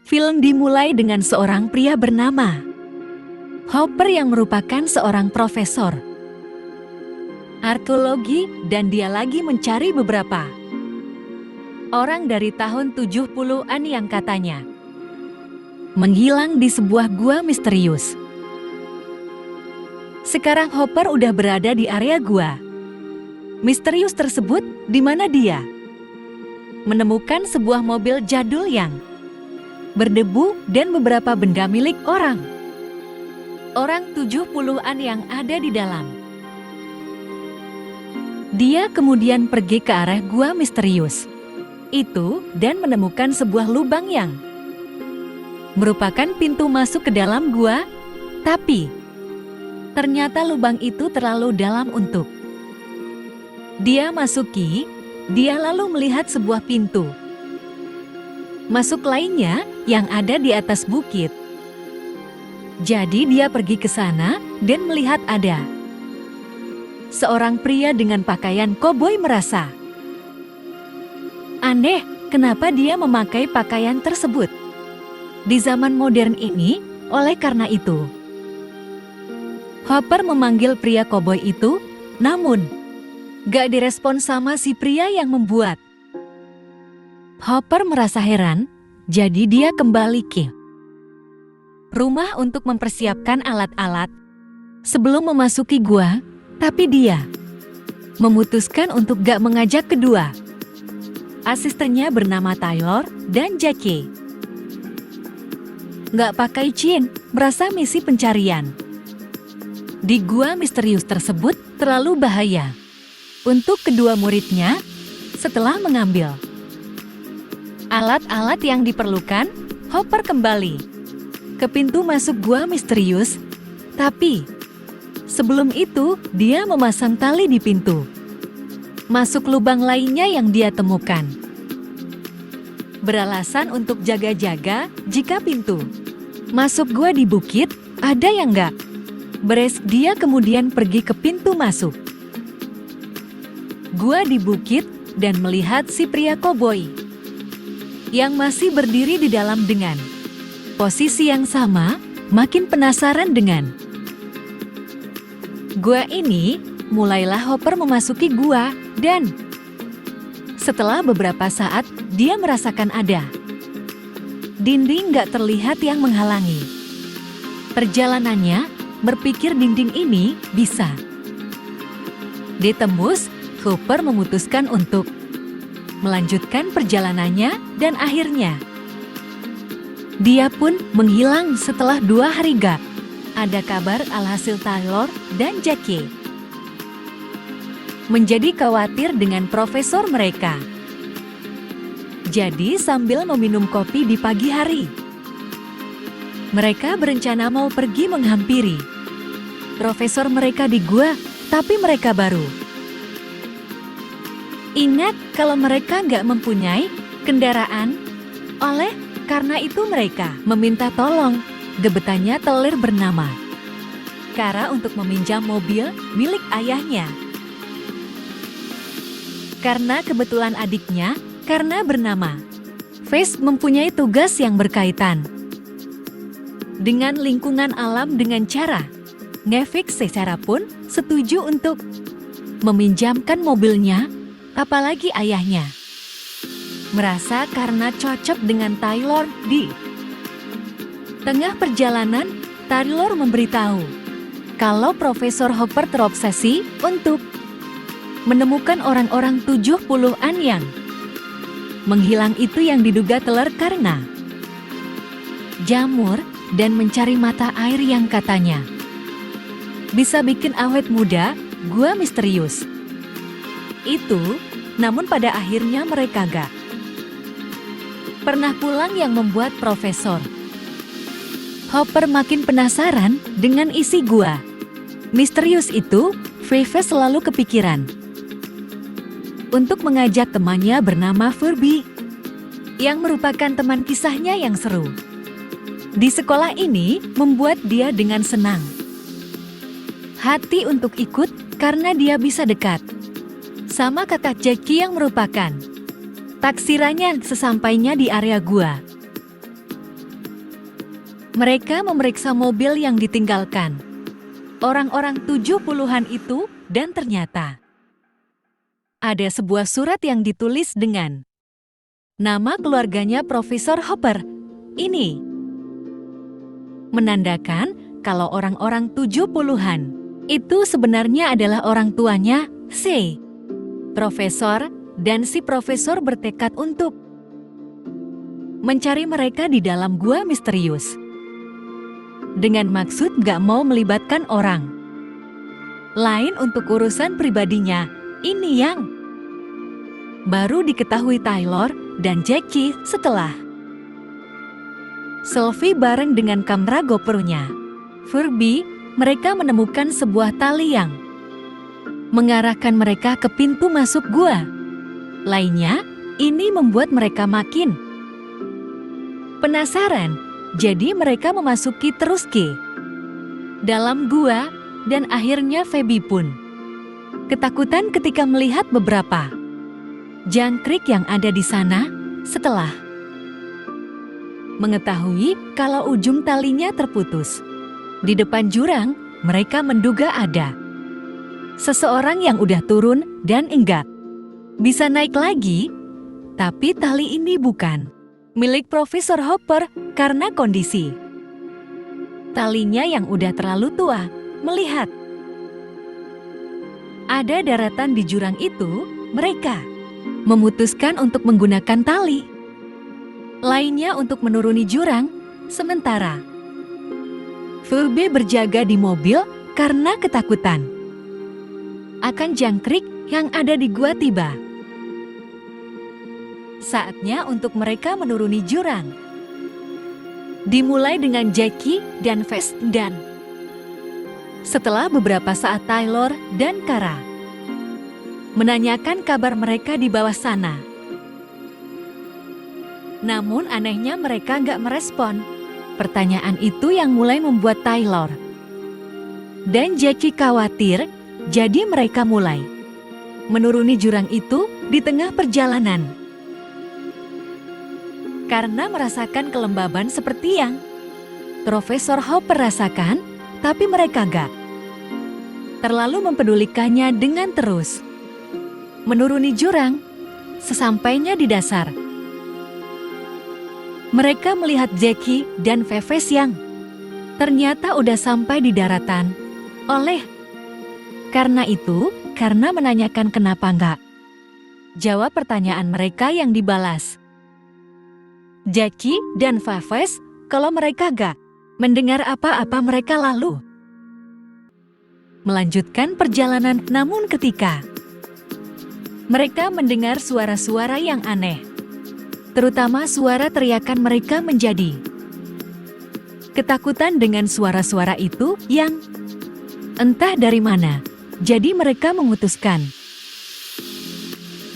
Film dimulai dengan seorang pria bernama Hopper yang merupakan seorang profesor arkeologi, dan dia lagi mencari beberapa orang dari tahun 70-an yang katanya menghilang di sebuah gua misterius. Sekarang Hopper udah berada di area gua misterius tersebut, di mana dia menemukan sebuah mobil jadul yang berdebu dan beberapa benda milik orang 70-an yang ada di dalam. Dia kemudian pergi ke arah gua misterius itu dan menemukan sebuah lubang yang merupakan pintu masuk ke dalam gua, tapi ternyata lubang itu terlalu dalam untuk dia masuki. Dia lalu melihat sebuah pintu masuk lainnya yang ada di atas bukit. Jadi dia pergi ke sana dan melihat ada seorang pria dengan pakaian koboi. Merasa aneh, kenapa dia memakai pakaian tersebut di zaman modern ini. Oleh karena itu, Hopper memanggil pria koboi itu, namun gak direspon sama si pria yang membuat Hopper merasa heran. Jadi dia kembali ke rumah untuk mempersiapkan alat-alat sebelum memasuki gua, tapi dia memutuskan untuk gak mengajak kedua asistennya bernama Taylor dan Jackie. Gak pakai Chin, merasa misi pencarian di gua misterius tersebut terlalu bahaya untuk kedua muridnya. Setelah mengambil alat-alat yang diperlukan, Hopper kembali ke pintu masuk gua misterius. Tapi sebelum itu, dia memasang tali di pintu masuk lubang lainnya yang dia temukan, beralasan untuk jaga-jaga jika pintu masuk gua di bukit ada yang nggak beres. Dia kemudian pergi ke pintu masuk gua di bukit dan melihat si pria koboi yang masih berdiri di dalam dengan posisi yang sama. Makin penasaran dengan gua ini, mulailah Hopper memasuki gua dan setelah beberapa saat dia merasakan ada dinding gak terlihat yang menghalangi perjalanannya. Berpikir dinding ini bisa ditembus, Hopper memutuskan untuk melanjutkan perjalanannya dan akhirnya dia pun menghilang. Setelah 2 hari gak ada kabar, alhasil Taylor dan Jackie menjadi khawatir dengan profesor mereka. Jadi sambil meminum kopi di pagi hari, mereka berencana mau pergi menghampiri profesor mereka di gua, tapi mereka baru ingat kalau mereka nggak mempunyai kendaraan. Oleh karena itu mereka meminta tolong gebetannya Telir bernama Kara untuk meminjam mobil milik ayahnya. Karena kebetulan adiknya, karena bernama Face, mempunyai tugas yang berkaitan dengan lingkungan alam dengan cara ngefix. Secara pun setuju untuk meminjamkan mobilnya. Apalagi ayahnya merasa karena cocok dengan Taylor. Di tengah perjalanan, Taylor memberitahu kalau Profesor Hopper terobsesi untuk menemukan orang-orang 70-an yang menghilang itu yang diduga teler karena jamur dan mencari mata air yang katanya bisa bikin awet muda. Gua misterius itu, namun pada akhirnya mereka gak pernah pulang yang membuat Profesor Hopper makin penasaran dengan isi gua misterius itu. Vive selalu kepikiran untuk mengajak temannya bernama Furby yang merupakan teman kisahnya yang seru di sekolah ini, membuat dia dengan senang hati untuk ikut karena dia bisa dekat sama kakak Jackie yang merupakan taksirannya. Sesampainya di area gua Mereka memeriksa mobil yang ditinggalkan orang-orang 70-an itu, dan ternyata ada sebuah surat yang ditulis dengan nama keluarganya Profesor Hopper. Ini menandakan kalau orang-orang 70-an itu sebenarnya adalah orang tuanya, si profesor, dan si profesor bertekad untuk mencari mereka di dalam gua misterius. Dengan maksud gak mau melibatkan orang lain untuk urusan pribadinya. Ini yang baru diketahui Taylor dan Jackie setelah selfie bareng dengan kamera GoPro-nya. Furby, mereka menemukan sebuah tali yang mengarahkan mereka ke pintu masuk gua. Lainnya, ini membuat mereka makin penasaran. Jadi mereka memasuki terus ke dalam gua, dan akhirnya Phoebe pun ketakutan ketika melihat beberapa jangkrik yang ada di sana setelah mengetahui kalau ujung talinya terputus. Di depan jurang, mereka menduga ada seseorang yang udah turun dan enggak bisa naik lagi. Tapi tali ini bukan milik Profesor Hopper karena kondisi talinya yang udah terlalu tua. Melihat ada daratan di jurang itu, mereka memutuskan untuk menggunakan tali lainnya untuk menuruni jurang, sementara Furby berjaga di mobil karena ketakutan akan jangkrik yang ada di gua tiba. Saatnya untuk mereka menuruni jurang. Dimulai dengan Jackie dan Vess, dan setelah beberapa saat Taylor dan Kara menanyakan kabar mereka di bawah sana. Namun anehnya mereka nggak merespon. Pertanyaan itu yang mulai membuat Taylor dan Jackie khawatir, jadi mereka mulai menuruni jurang itu di tengah perjalanan. Karena merasakan kelembaban seperti yang Profesor Hopper rasakan, tapi mereka gak terlalu mempedulikannya dengan terus menuruni jurang. Sesampainya di dasar, mereka melihat Jackie dan Vess yang ternyata udah sampai di daratan. Karena itu, karena menanyakan kenapa nggak jawab pertanyaan mereka yang dibalas Jackie dan Vess, kalau mereka gak mendengar apa-apa mereka lalu melanjutkan perjalanan. Namun ketika mereka mendengar suara-suara yang aneh, terutama suara teriakan, mereka menjadi ketakutan dengan suara-suara itu yang entah dari mana. Jadi mereka memutuskan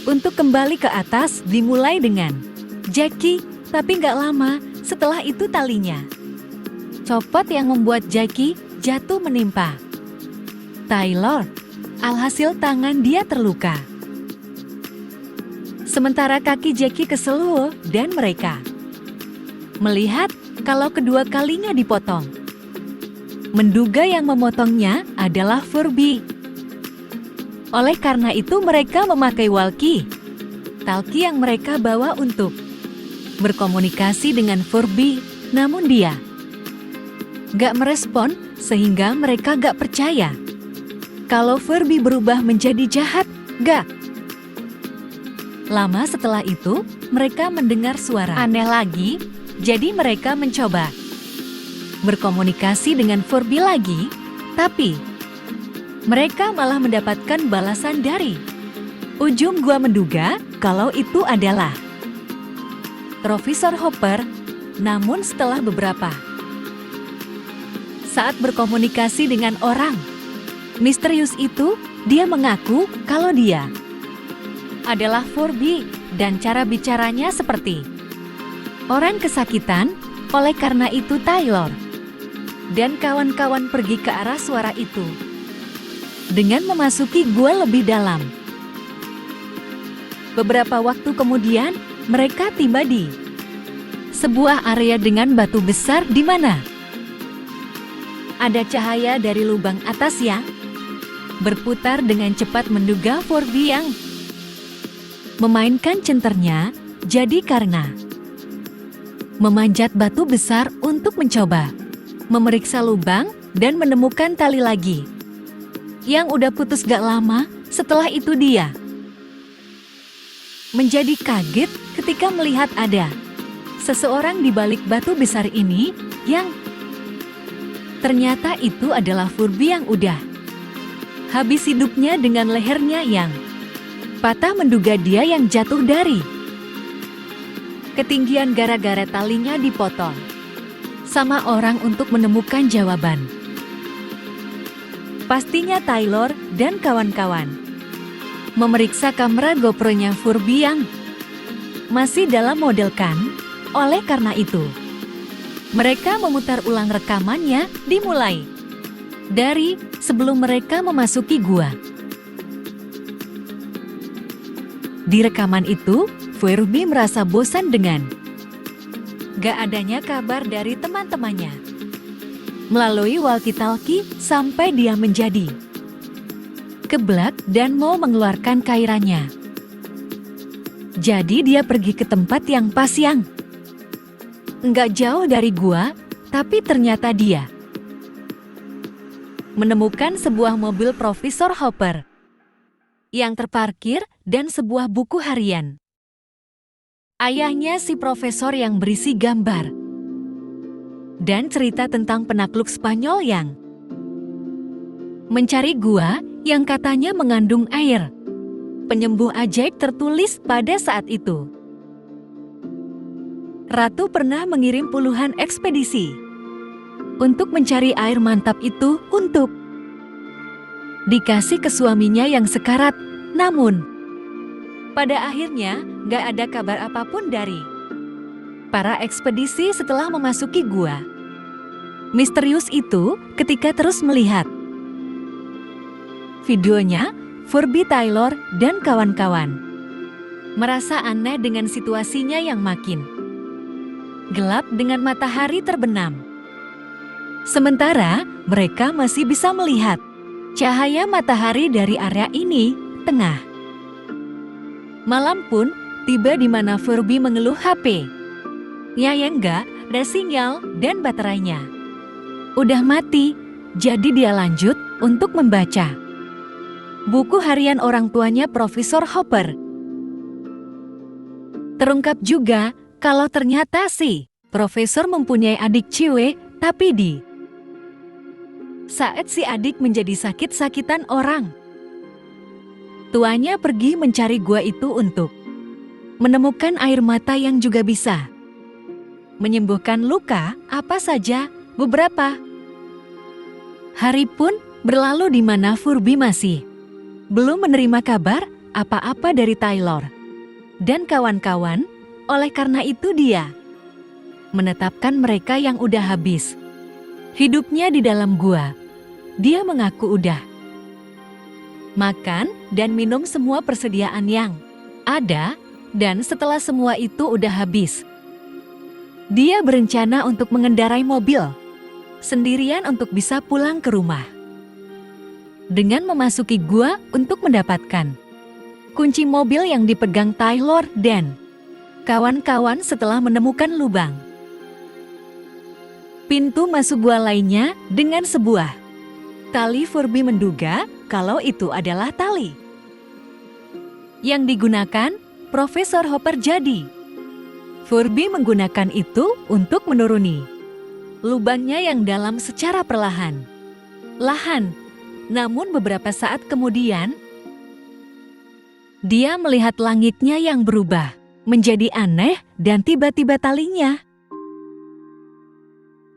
untuk kembali ke atas. Dimulai dengan Jackie, tapi gak lama setelah itu talinya copot yang membuat Jackie jatuh menimpa Taylor. Alhasil tangan dia terluka, sementara kaki Jackie keseluruh, dan mereka melihat kalau kedua kalinya dipotong. Menduga yang memotongnya adalah Furby. Oleh karena itu mereka memakai walkie-talkie yang mereka bawa untuk berkomunikasi dengan Furby. Namun dia gak merespon, sehingga mereka gak percaya kalau Furby berubah menjadi jahat. Gak lama setelah itu, mereka mendengar suara aneh lagi. Jadi mereka mencoba berkomunikasi dengan Furby lagi, tapi mereka malah mendapatkan balasan dari ujung gua. Menduga kalau itu adalah Profesor Hopper. Namun setelah beberapa saat berkomunikasi dengan orang misterius itu, dia mengaku kalau dia adalah Furby, dan cara bicaranya seperti orang kesakitan. Oleh karena itu Taylor dan kawan-kawan pergi ke arah suara itu dengan memasuki gua lebih dalam. Beberapa waktu kemudian, mereka tiba di sebuah area dengan batu besar di mana Ada cahaya dari lubang atas yang berputar dengan cepat menduga Furby yang memainkan centernya, jadi karena memanjat batu besar untuk mencoba memeriksa lubang dan menemukan tali lagi yang udah putus gak lama. Setelah itu dia menjadi kaget ketika melihat ada seseorang di balik batu besar ini yang ternyata itu adalah Furby yang udah habis hidupnya dengan lehernya yang patah, menduga dia yang jatuh dari ketinggian gara-gara talinya dipotong sama orang untuk menemukan jawaban. Pastinya Taylor dan kawan-kawan memeriksa kamera GoPro-nya Furby yang masih dalam model kan. Oleh karena itu, mereka memutar ulang rekamannya dimulai dari sebelum mereka memasuki gua. Di rekaman itu, Furby merasa bosan dengan gak adanya kabar dari teman-temannya. Melalui walkie-talkie sampai dia menjadi keblak dan mau mengeluarkan cairannya. Jadi dia pergi ke tempat yang pas yang nggak jauh dari gua, tapi ternyata dia menemukan sebuah mobil Profesor Hopper yang terparkir dan sebuah buku harian ayahnya si profesor yang berisi gambar dan cerita tentang penakluk Spanyol yang mencari gua yang katanya mengandung air penyembuh ajaib tertulis pada saat itu. Ratu pernah mengirim puluhan ekspedisi untuk mencari air mantap itu untuk dikasih ke suaminya yang sekarat. Namun, pada akhirnya gak ada kabar apapun dari para ekspedisi setelah memasuki gua misterius itu. Ketika terus melihat videonya, Furby, Taylor, dan kawan-kawan merasa aneh dengan situasinya yang makin gelap dengan matahari terbenam. Sementara mereka masih bisa melihat cahaya matahari dari area ini. Tengah malam pun tiba di mana Furby mengeluh HP-nya yang gak ada sinyal dan baterainya udah mati. Jadi dia lanjut untuk membaca buku harian orang tuanya Profesor Hopper. Terungkap juga kalau ternyata si profesor mempunyai adik cewek, tapi di saat si adik menjadi sakit-sakitan, orang tuanya pergi mencari gua itu untuk menemukan air mata yang juga bisa menyembuhkan luka apa saja. Beberapa hari pun berlalu di mana Furby masih belum menerima kabar apa-apa dari Taylor dan kawan-kawan. Oleh karena itu dia menetapkan mereka yang udah habis hidupnya di dalam gua. Dia mengaku udah makan dan minum semua persediaan yang ada, dan setelah semua itu udah habis, dia berencana untuk mengendarai mobil sendirian untuk bisa pulang ke rumah. Dengan memasuki gua untuk mendapatkan kunci mobil yang dipegang Taylor dan kawan-kawan setelah menemukan lubang pintu masuk gua lainnya dengan sebuah tali. Furby menduga kalau itu adalah tali yang digunakan Profesor Hopper. Jadi Furby menggunakan itu untuk menuruni lubangnya yang dalam secara perlahan-lahan. Namun beberapa saat kemudian dia melihat langitnya yang berubah menjadi aneh dan tiba-tiba talinya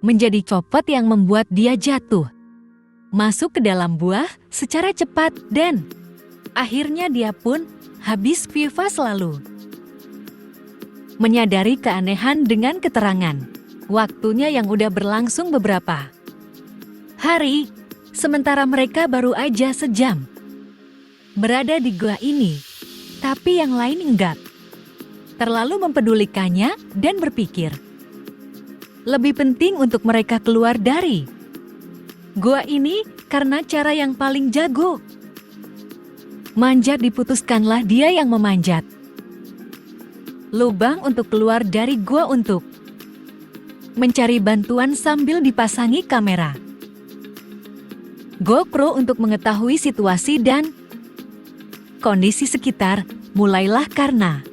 menjadi copot yang membuat dia jatuh masuk ke dalam buah secara cepat, dan akhirnya dia pun habis. Viva selalu menyadari keanehan dengan keterangan waktunya yang udah berlangsung beberapa hari, sementara mereka baru aja sejam berada di gua ini. Tapi yang lain enggak terlalu mempedulikannya dan berpikir lebih penting untuk mereka keluar dari Gua ini karena cara yang paling jago. Manjat diputuskanlah dia yang memanjat. Lubang untuk keluar dari gua untuk mencari bantuan sambil dipasangi kamera. GoPro untuk mengetahui situasi dan kondisi sekitar. Mulailah karena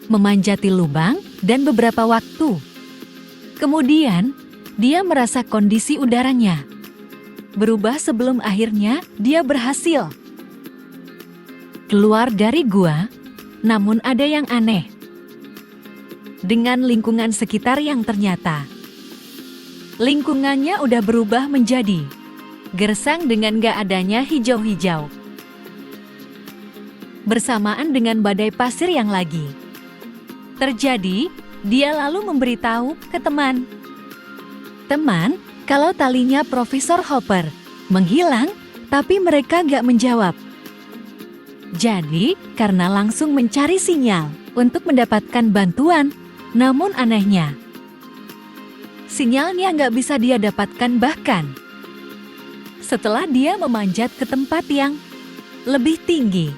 memanjati lubang dan beberapa waktu. Kemudian, dia merasa kondisi udaranya berubah sebelum akhirnya dia berhasil keluar dari gua. Namun ada yang aneh dengan lingkungan sekitar yang ternyata lingkungannya udah berubah menjadi gersang dengan gak adanya hijau-hijau. Bersamaan dengan badai pasir yang lagi terjadi, dia lalu memberitahu ke teman kalau talinya Profesor Hopper menghilang, tapi mereka gak menjawab. Jadi, karena langsung mencari sinyal untuk mendapatkan bantuan, namun anehnya, sinyalnya gak bisa dia dapatkan bahkan setelah dia memanjat ke tempat yang lebih tinggi.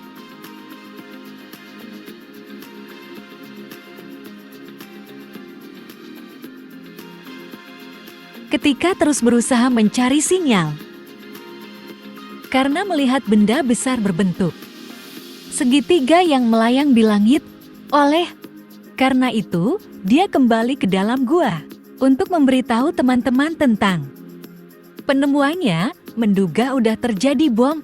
Ketika terus berusaha mencari sinyal, karena melihat benda besar berbentuk segitiga yang melayang di langit, karena itu dia kembali ke dalam gua untuk memberitahu teman-teman tentang penemuannya. Menduga udah terjadi bom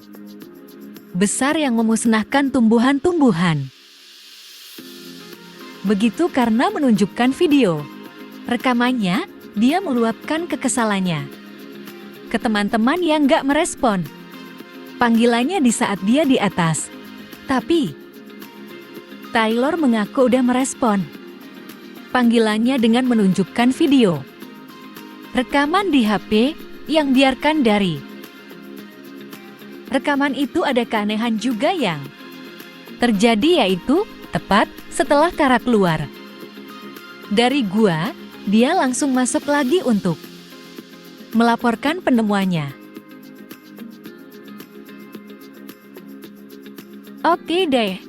besar yang memusnahkan tumbuhan-tumbuhan. Begitu karena menunjukkan video rekamannya, dia meluapkan kekesalannya ke teman-teman yang gak merespon panggilannya di saat dia di atas. Tapi Taylor mengaku udah merespon panggilannya dengan menunjukkan video rekaman di HP yang biarkan dari rekaman itu ada keanehan juga yang terjadi, yaitu tepat setelah Kara keluar dari gua, dia langsung masuk lagi untuk melaporkan penemuannya. Oke deh.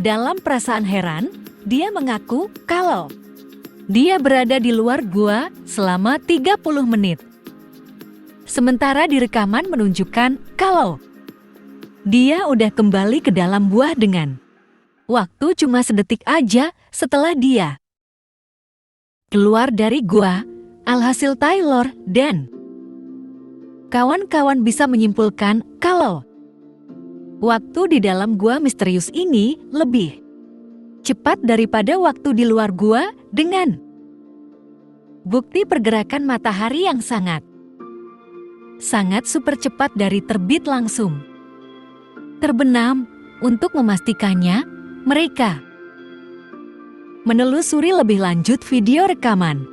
Dalam perasaan heran, dia mengaku kalau dia berada di luar gua selama 30 menit. Sementara di rekaman menunjukkan kalau dia udah kembali ke dalam gua dengan waktu cuma sedetik aja setelah dia keluar dari gua. Alhasil Taylor dan kawan-kawan bisa menyimpulkan kalau waktu di dalam gua misterius ini lebih cepat daripada waktu di luar gua dengan bukti pergerakan matahari yang sangat super cepat dari terbit langsung terbenam. Untuk memastikannya, mereka menelusuri lebih lanjut video rekaman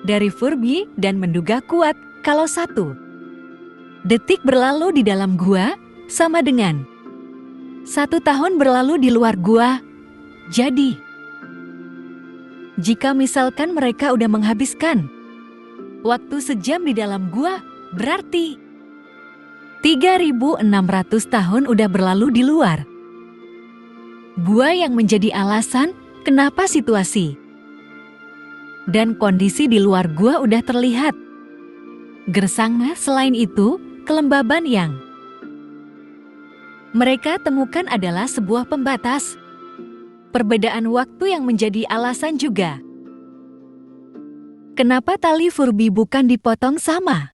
dari Furby dan menduga kuat kalau 1 detik berlalu di dalam gua sama dengan 1 tahun berlalu di luar gua. Jadi, jika misalkan mereka udah menghabiskan waktu sejam di dalam gua, berarti 3.600 tahun udah berlalu di luar gua, yang menjadi alasan kenapa situasi dan kondisi di luar gua udah terlihat gersang. Selain itu, kelembaban yang mereka temukan adalah sebuah pembatas perbedaan waktu yang menjadi alasan juga kenapa tali Furby bukan dipotong sama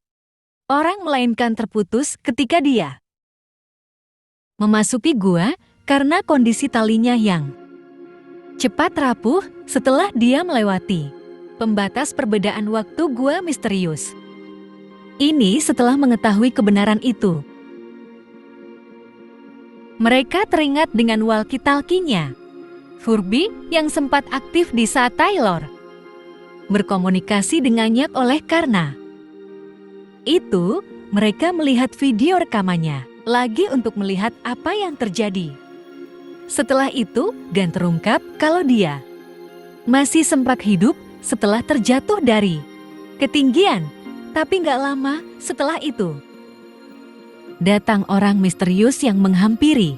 orang, melainkan terputus ketika dia memasuki gua karena kondisi talinya yang cepat rapuh setelah dia melewati pembatas perbedaan waktu gua misterius. Ini setelah mengetahui kebenaran itu, mereka teringat dengan walkie-talkie-nya Furby yang sempat aktif di saat Taylor berkomunikasi dengannya. Oleh karena itu, mereka melihat video rekamannya lagi untuk melihat apa yang terjadi. Setelah itu, Gan terungkap kalau dia masih sempat hidup setelah terjatuh dari ketinggian. Tapi nggak lama setelah itu, datang orang misterius yang menghampiri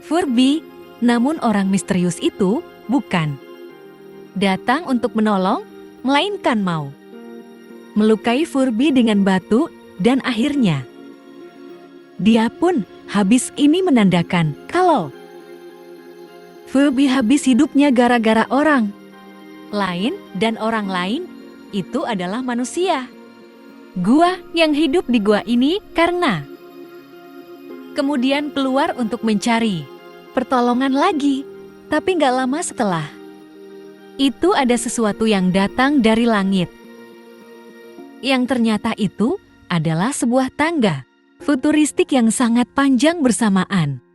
Furby. Namun orang misterius itu bukan datang untuk menolong, melainkan mau melukai Furby dengan batu, dan akhirnya dia pun habis. Ini menandakan kalau Furby habis hidupnya gara-gara orang lain, dan orang lain itu adalah manusia. Gua yang hidup di gua ini karena kemudian keluar untuk mencari pertolongan lagi. Tapi nggak lama setelah itu ada sesuatu yang datang dari langit. Yang ternyata itu adalah sebuah tangga futuristik yang sangat panjang bersamaan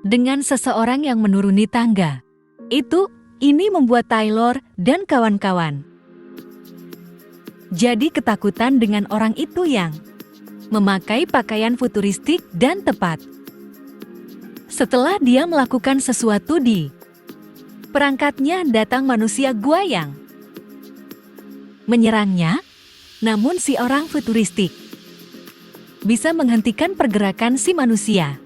dengan seseorang yang menuruni tangga. Ini membuat Taylor dan kawan-kawan jadi ketakutan dengan orang itu yang memakai pakaian futuristik dan tepat setelah dia melakukan sesuatu di perangkatnya, datang manusia gua yang menyerangnya. Namun si orang futuristik bisa menghentikan pergerakan si manusia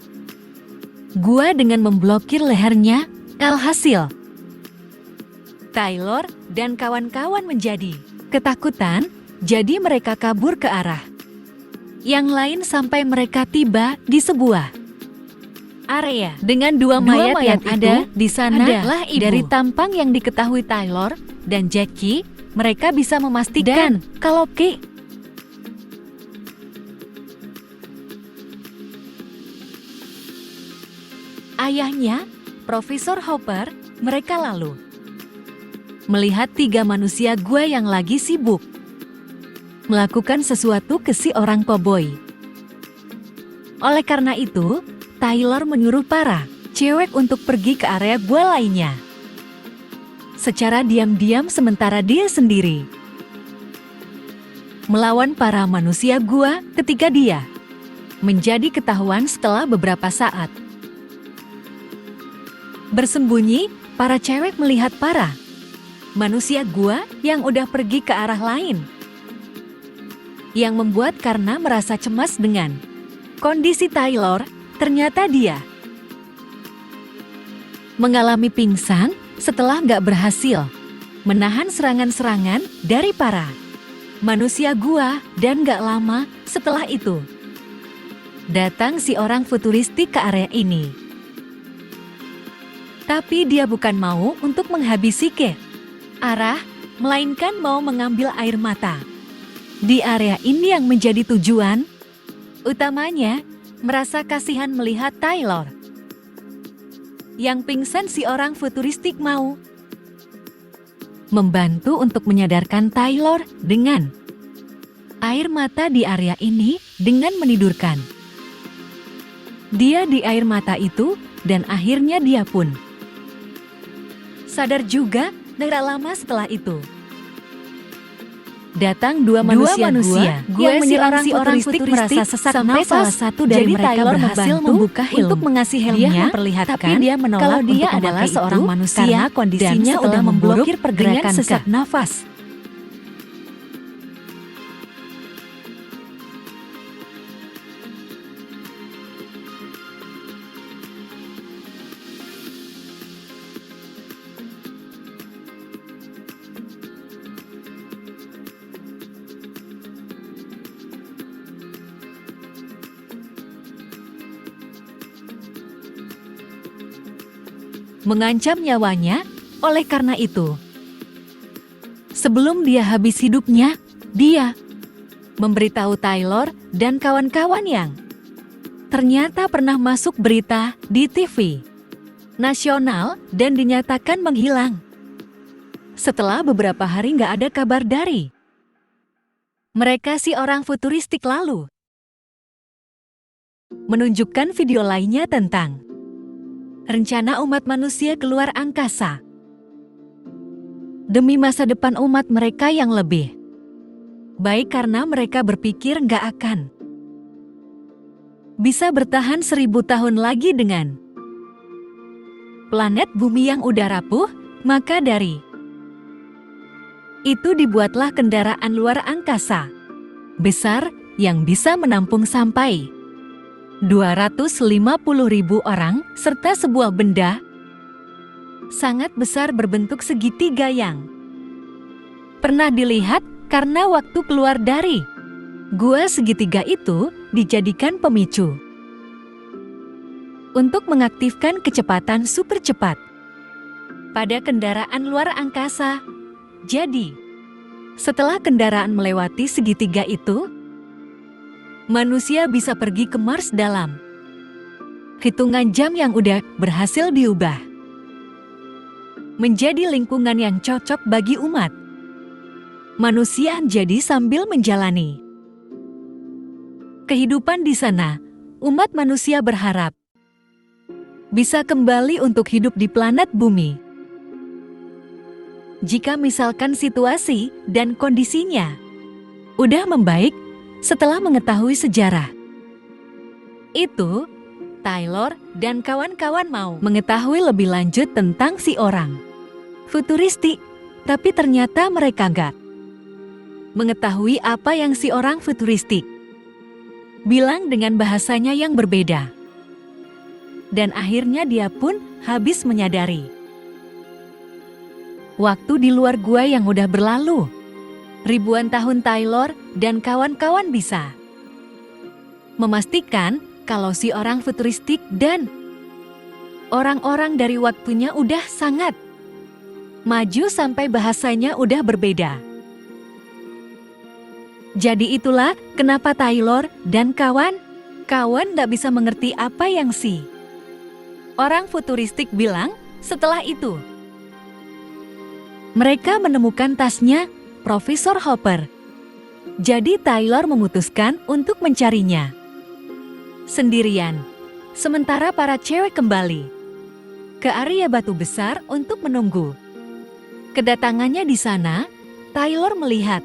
gua dengan memblokir lehernya. Alhasil, Taylor dan kawan-kawan menjadi ketakutan, jadi mereka kabur ke arah yang lain sampai mereka tiba di sebuah area dengan dua mayat yang ada di sana adalah dari tampang yang diketahui Taylor dan Jackie. Mereka bisa memastikan kalau ayahnya, Profesor Hopper. Mereka lalu melihat 3 manusia gua yang lagi sibuk melakukan sesuatu ke si orang koboi. Oleh karena itu, Taylor menyuruh para cewek untuk pergi ke area gua lainnya secara diam-diam, sementara dia sendiri melawan para manusia gua. Ketika dia menjadi ketahuan setelah beberapa saat bersembunyi, para cewek melihat para manusia gua yang udah pergi ke arah lain, yang membuat karena merasa cemas dengan kondisi Taylor. Ternyata dia mengalami pingsan setelah nggak berhasil menahan serangan-serangan dari para manusia gua. Dan nggak lama setelah itu, datang si orang futuristik ke area ini. Tapi dia bukan mau untuk menghabisi ke arah, melainkan mau mengambil air mata. Di area ini yang menjadi tujuan utamanya merasa kasihan melihat Taylor yang pingsan. Si orang futuristik mau membantu untuk menyadarkan Taylor dengan air mata di area ini dengan menidurkan dia di air mata itu, dan akhirnya dia pun sadar juga. Dan gak lama setelah itu, datang dua manusia gua yang menyerang si orang futuristik merasa sesak nafas. Salah satu dari mereka berhasil membuka helm untuk mengasi helmnya, memperlihatkan dia menolak kalau dia adalah seorang manusia karena kondisinya sudah memblokir pergerakan sesak nafas. Mengancam nyawanya. Oleh karena itu, sebelum dia habis hidupnya, dia memberitahu Taylor dan kawan-kawan yang ternyata pernah masuk berita di TV nasional dan dinyatakan menghilang. Setelah beberapa hari nggak ada kabar dari mereka, si orang futuristik lalu menunjukkan video lainnya tentang rencana umat manusia keluar angkasa demi masa depan umat mereka yang lebih baik, karena mereka berpikir nggak akan bisa bertahan 1000 tahun lagi dengan planet bumi yang udah rapuh, maka dari itu dibuatlah kendaraan luar angkasa besar yang bisa menampung sampai 250.000 orang serta sebuah benda sangat besar berbentuk segitiga yang pernah dilihat karena waktu keluar dari gua segitiga itu dijadikan pemicu untuk mengaktifkan kecepatan super cepat pada kendaraan luar angkasa. Jadi, setelah kendaraan melewati segitiga itu, manusia bisa pergi ke Mars dalam hitungan jam yang udah berhasil diubah menjadi lingkungan yang cocok bagi umat manusia. Jadi sambil menjalani kehidupan di sana, umat manusia berharap bisa kembali untuk hidup di planet bumi. Jika misalkan situasi dan kondisinya udah membaik setelah mengetahui sejarah itu, Taylor dan kawan-kawan mau mengetahui lebih lanjut tentang si orang futuristik, tapi ternyata mereka nggak mengetahui apa yang si orang futuristik bilang dengan bahasanya yang berbeda. Dan akhirnya dia pun habis menyadari. Waktu di luar gua yang udah berlalu. Ribuan tahun Taylor dan kawan-kawan bisa memastikan kalau si orang futuristik dan orang-orang dari waktunya udah sangat maju sampai bahasanya udah berbeda. Jadi itulah kenapa Taylor dan kawan-kawan gak bisa mengerti apa yang si orang futuristik bilang. Setelah itu, mereka menemukan tasnya Profesor Hopper. Jadi Taylor memutuskan untuk mencarinya sendirian, sementara para cewek kembali ke area batu besar untuk menunggu kedatangannya. Di sana, Taylor melihat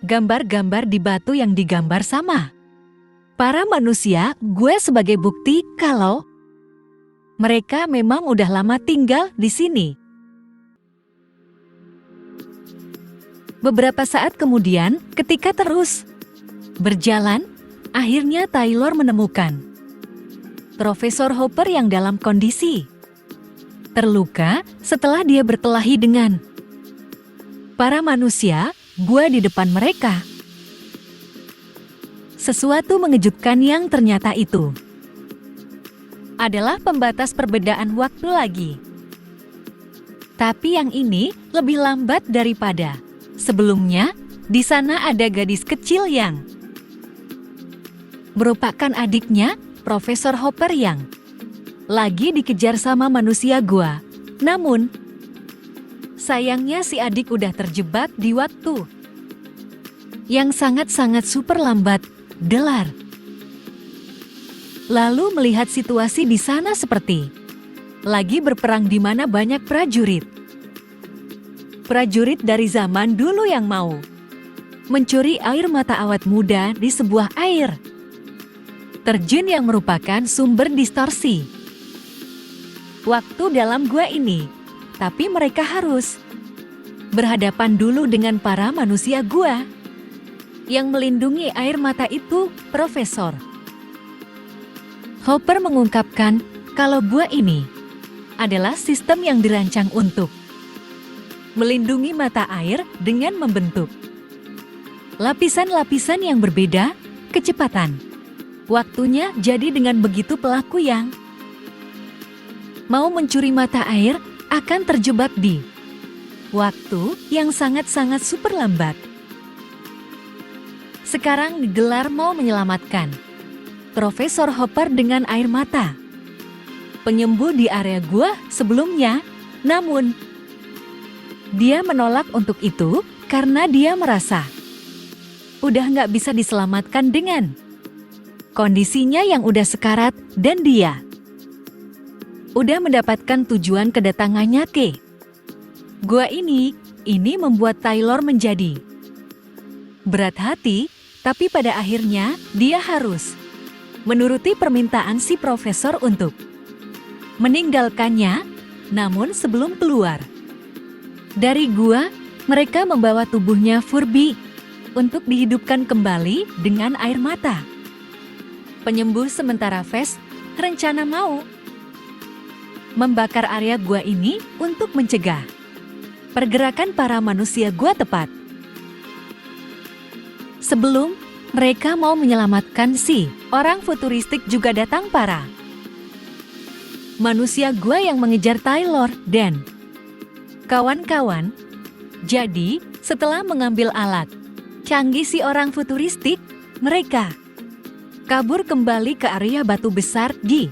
gambar-gambar di batu yang digambar sama para manusia. Gue sebagai bukti kalau mereka memang udah lama tinggal di sini. Beberapa saat kemudian, ketika terus berjalan, akhirnya Taylor menemukan Profesor Hopper yang dalam kondisi terluka setelah dia berkelahi dengan para manusia. Gua di depan mereka. Sesuatu mengejutkan yang ternyata itu adalah pembatas perbedaan waktu lagi. Tapi yang ini lebih lambat daripada sebelumnya. Di sana ada gadis kecil yang merupakan adiknya Profesor Hopper yang lagi dikejar sama manusia gua. Namun, sayangnya si adik udah terjebak di waktu yang sangat-sangat super lambat. Delar lalu melihat situasi di sana seperti lagi berperang di mana banyak prajurit dari zaman dulu yang mau mencuri air mata awet muda di sebuah air terjun yang merupakan sumber distorsi waktu dalam gua ini. Tapi mereka harus berhadapan dulu dengan para manusia gua yang melindungi air mata itu. Profesor Hopper mengungkapkan kalau gua ini adalah sistem yang dirancang untuk melindungi mata air dengan membentuk lapisan-lapisan yang berbeda kecepatan waktunya. Jadi dengan begitu pelaku yang mau mencuri mata air akan terjebak di waktu yang sangat-sangat super lambat. Sekarang digelar mau menyelamatkan Profesor Hopper dengan air mata penyembuh di area gua sebelumnya. Namun, dia menolak untuk itu karena dia merasa udah nggak bisa diselamatkan dengan kondisinya yang udah sekarat dan dia udah mendapatkan tujuan kedatangannya ke gua ini. Ini membuat Taylor menjadi berat hati, tapi pada akhirnya dia harus menuruti permintaan si profesor untuk meninggalkannya. Namun sebelum keluar dari gua, mereka membawa tubuhnya Furby untuk dihidupkan kembali dengan air mata. Penyembuh sementara Fez rencana mau membakar area gua ini untuk mencegah pergerakan para manusia gua tepat. Sebelum mereka mau menyelamatkan si orang futuristik, juga datang para manusia gua yang mengejar Taylor dan kawan-kawan. Jadi, setelah mengambil alat canggih si orang futuristik, mereka kabur kembali ke area batu besar. Di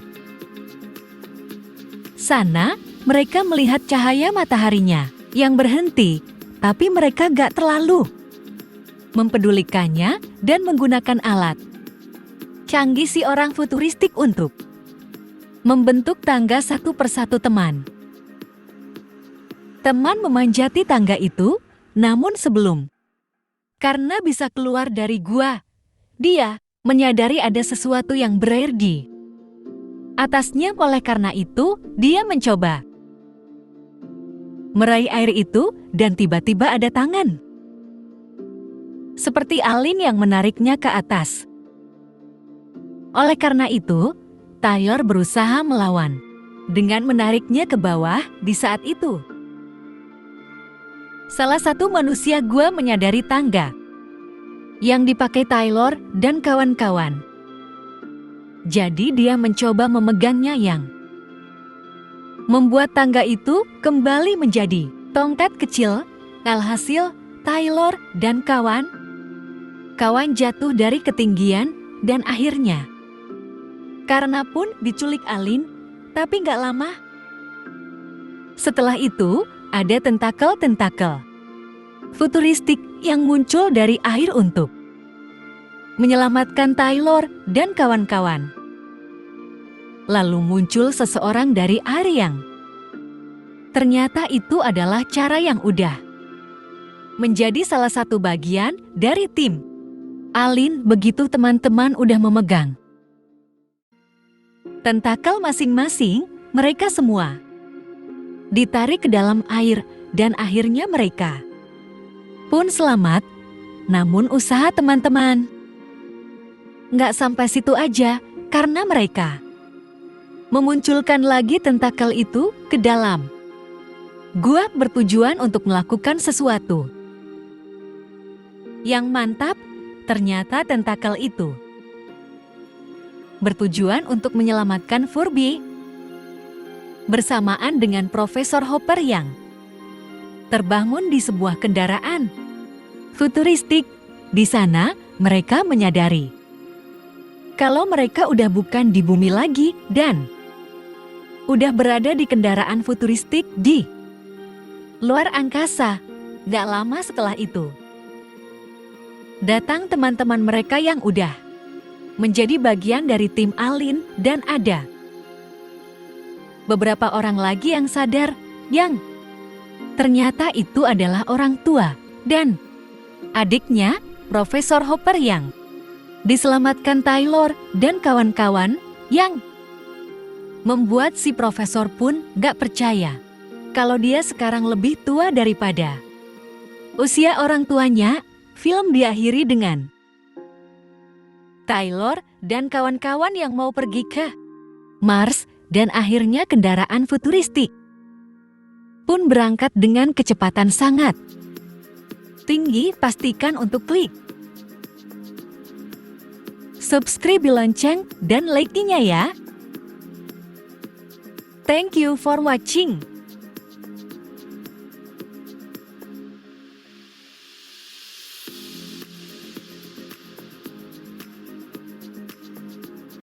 sana, mereka melihat cahaya mataharinya yang berhenti, tapi mereka gak terlalu mempedulikannya dan menggunakan alat canggih si orang futuristik untuk membentuk tangga satu persatu. Teman memanjati tangga itu, namun sebelum karena bisa keluar dari gua, dia menyadari ada sesuatu yang berair di atasnya. Oleh karena itu, dia mencoba meraih air itu dan tiba-tiba ada tangan seperti alien yang menariknya ke atas. Oleh karena itu, Taylor berusaha melawan dengan menariknya ke bawah. Di saat itu, salah satu manusia gua menyadari tangga yang dipakai Taylor dan kawan-kawan. Jadi dia mencoba memegangnya, yang membuat tangga itu kembali menjadi tongkat kecil. Alhasil, Taylor dan kawan-kawan jatuh dari ketinggian dan akhirnya karena pun diculik alien. Tapi nggak lama setelah itu, ada tentakel futuristik yang muncul dari air untuk menyelamatkan Taylor dan kawan-kawan. Lalu muncul seseorang dari air yang ternyata itu adalah cara yang udah menjadi salah satu bagian dari tim alien. Begitu teman-teman udah memegang tentakel masing-masing, mereka semua ditarik ke dalam air dan akhirnya mereka pun selamat. Namun usaha teman-teman nggak sampai situ aja, karena mereka memunculkan lagi tentakel itu ke dalam gua bertujuan untuk melakukan sesuatu yang mantap. Ternyata tentakel itu bertujuan untuk menyelamatkan Furby bersamaan dengan Profesor Hopper yang terbangun di sebuah kendaraan futuristik. Di sana, mereka menyadari kalau mereka udah bukan di bumi lagi dan udah berada di kendaraan futuristik di luar angkasa. Gak lama setelah itu, datang teman-teman mereka yang udah menjadi bagian dari tim alien, dan ada beberapa orang lagi yang sadar, yang ternyata itu adalah orang tua dan adiknya Profesor Hopper yang diselamatkan Taylor dan kawan-kawan, yang membuat si profesor pun gak percaya kalau dia sekarang lebih tua daripada usia orang tuanya. Film diakhiri dengan Taylor dan kawan-kawan yang mau pergi ke Mars, dan akhirnya kendaraan futuristik pun berangkat dengan kecepatan sangat tinggi. Pastikan untuk klik subscribe, lonceng, dan like-nya ya. Thank you for watching.